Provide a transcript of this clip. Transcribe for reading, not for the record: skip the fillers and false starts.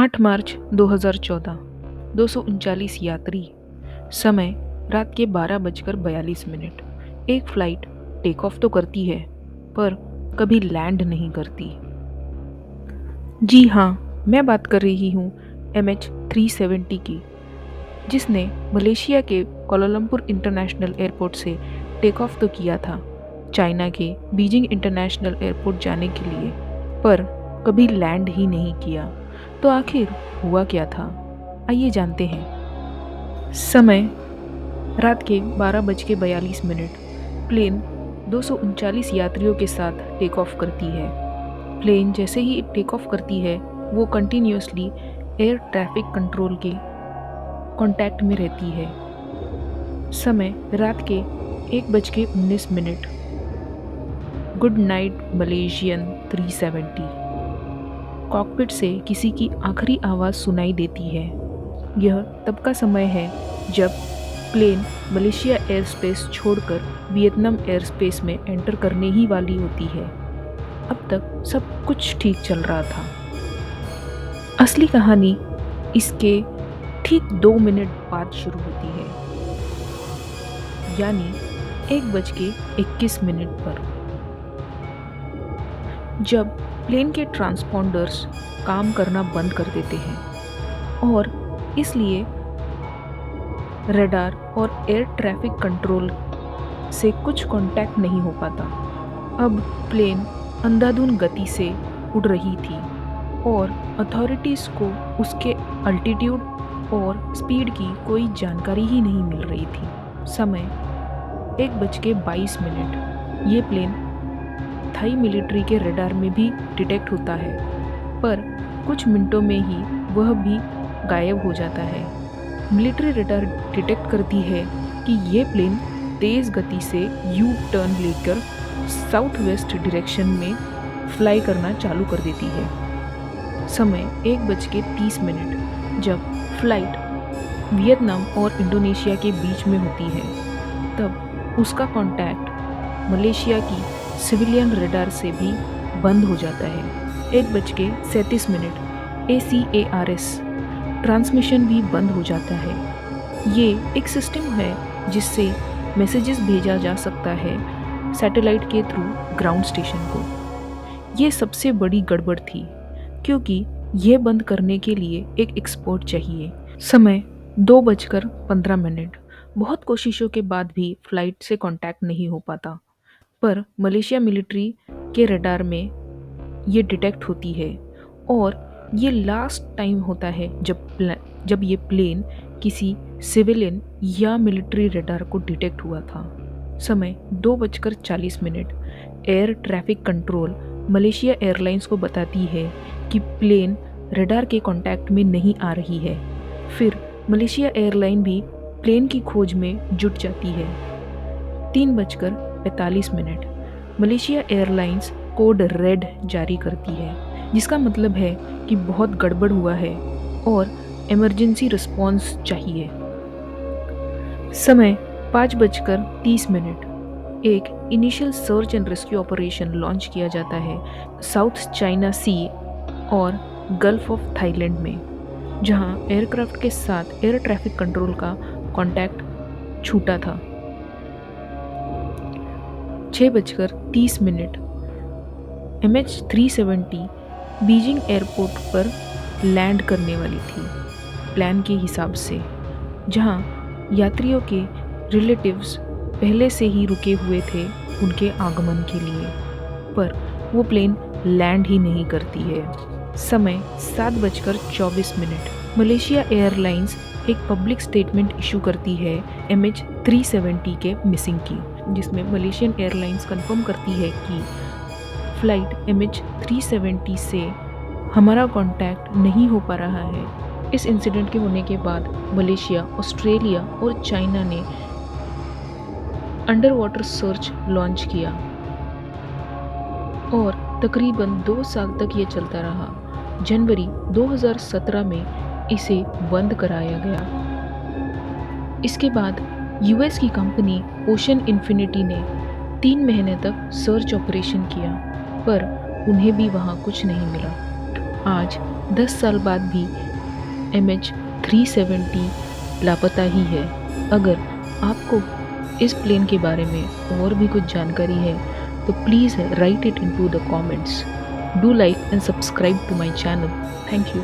8 मार्च 2014, 239 यात्री, समय रात के 12:42। एक फ्लाइट टेक ऑफ तो करती है, पर कभी लैंड नहीं करती। जी हाँ, मैं बात कर रही हूँ MH370 की, जिसने मलेशिया के कोलालमपुर इंटरनेशनल एयरपोर्ट से टेक ऑफ तो किया था चाइना के बीजिंग इंटरनेशनल एयरपोर्ट जाने के लिए, पर कभी लैंड ही नहीं किया। तो आखिर हुआ क्या था, आइए जानते हैं। समय रात के 12:42। प्लेन 239 यात्रियों के साथ टेक ऑफ करती है। प्लेन जैसे ही टेक ऑफ करती है, वो कंटिन्यूसली एयर ट्रैफिक कंट्रोल के कांटेक्ट में रहती है। समय रात के 1:19। Good night Malaysian 370। कॉकपिट से किसी की आखिरी आवाज़ सुनाई देती है। यह तब का समय है जब प्लेन मलेशिया एयर स्पेस छोड़कर वियतनाम एयर स्पेस में एंटर करने ही वाली होती है। अब तक सब कुछ ठीक चल रहा था। असली कहानी इसके ठीक 2 मिनट बाद शुरू होती है, यानी 1:21 पर, जब प्लेन के ट्रांसपॉन्डर्स काम करना बंद कर देते हैं और इसलिए रडार और एयर ट्रैफिक कंट्रोल से कुछ कांटेक्ट नहीं हो पाता। अब प्लेन अंधाधुंध गति से उड़ रही थी और अथॉरिटीज़ को उसके अल्टीट्यूड और स्पीड की कोई जानकारी ही नहीं मिल रही थी। समय 1:22। ये प्लेन थाई मिलिट्री के रडार में भी डिटेक्ट होता है, पर कुछ मिनटों में ही वह भी गायब हो जाता है। मिलिट्री रडार डिटेक्ट करती है कि ये प्लेन तेज़ गति से यू टर्न लेकर साउथ वेस्ट डायरेक्शन में फ्लाई करना चालू कर देती है। समय 1:30। जब फ्लाइट वियतनाम और इंडोनेशिया के बीच में होती है, तब उसका कांटेक्ट मलेशिया की सिविलियन रडार से भी बंद हो जाता है। 1:37। ACARS ट्रांसमिशन भी बंद हो जाता है। ये एक सिस्टम है जिससे मैसेजेस भेजा जा सकता है सैटेलाइट के थ्रू ग्राउंड स्टेशन को। ये सबसे बड़ी गड़बड़ थी, क्योंकि यह बंद करने के लिए एक एक्सपर्ट चाहिए। समय 2:15। बहुत कोशिशों के बाद भी फ्लाइट से कांटेक्ट नहीं हो पाता, पर मलेशिया मिलिट्री के रडार में ये डिटेक्ट होती है और ये लास्ट टाइम होता है जब ये प्लेन किसी सिविलियन या मिलिट्री रडार को डिटेक्ट हुआ था। समय 2:40। Air traffic control Malaysia airlines को बताती है कि प्लेन रडार के कांटेक्ट में नहीं आ रही है। फिर मलेशिया एयरलाइन भी प्लेन की खोज में जुट जाती है। 3:45। मलेशिया एयरलाइंस कोड रेड जारी करती है, जिसका मतलब है कि बहुत गड़बड़ हुआ है और इमरजेंसी रिस्पॉन्स चाहिए। समय 5:30। एक initial search and rescue operation launch किया जाता है साउथ चाइना सी और गल्फ ऑफ थाईलैंड में, जहां एयरक्राफ्ट के साथ एयर ट्रैफिक कंट्रोल का कांटेक्ट छूटा था। 6:30। MH370 बीजिंग एयरपोर्ट पर लैंड करने वाली थी प्लान के हिसाब से, जहां यात्रियों के रिलेटिव्स पहले से ही रुके हुए थे उनके आगमन के लिए, पर वो प्लेन लैंड ही नहीं करती है। समय 7:24। मलेशिया एयरलाइंस एक पब्लिक स्टेटमेंट इशू करती है MH370 के मिसिंग की, जिसमें मलेशियन एयरलाइंस कंफर्म करती है कि फ्लाइट MH370 से हमारा कांटेक्ट नहीं हो पा रहा है। इस इंसिडेंट के होने के बाद मलेशिया, ऑस्ट्रेलिया और चाइना ने अंडर वाटर सर्च लॉन्च किया और तकरीबन 2 साल तक ये चलता रहा। जनवरी 2017 में इसे बंद कराया गया। इसके बाद US की कंपनी ओशन इन्फिनिटी ने 3 महीने तक सर्च ऑपरेशन किया, पर उन्हें भी वहाँ कुछ नहीं मिला। आज 10 साल बाद भी MH370 लापता ही है। अगर आपको इस प्लेन के बारे में और भी कुछ जानकारी है तो please write it into the comments. Do like and subscribe to my channel. Thank you.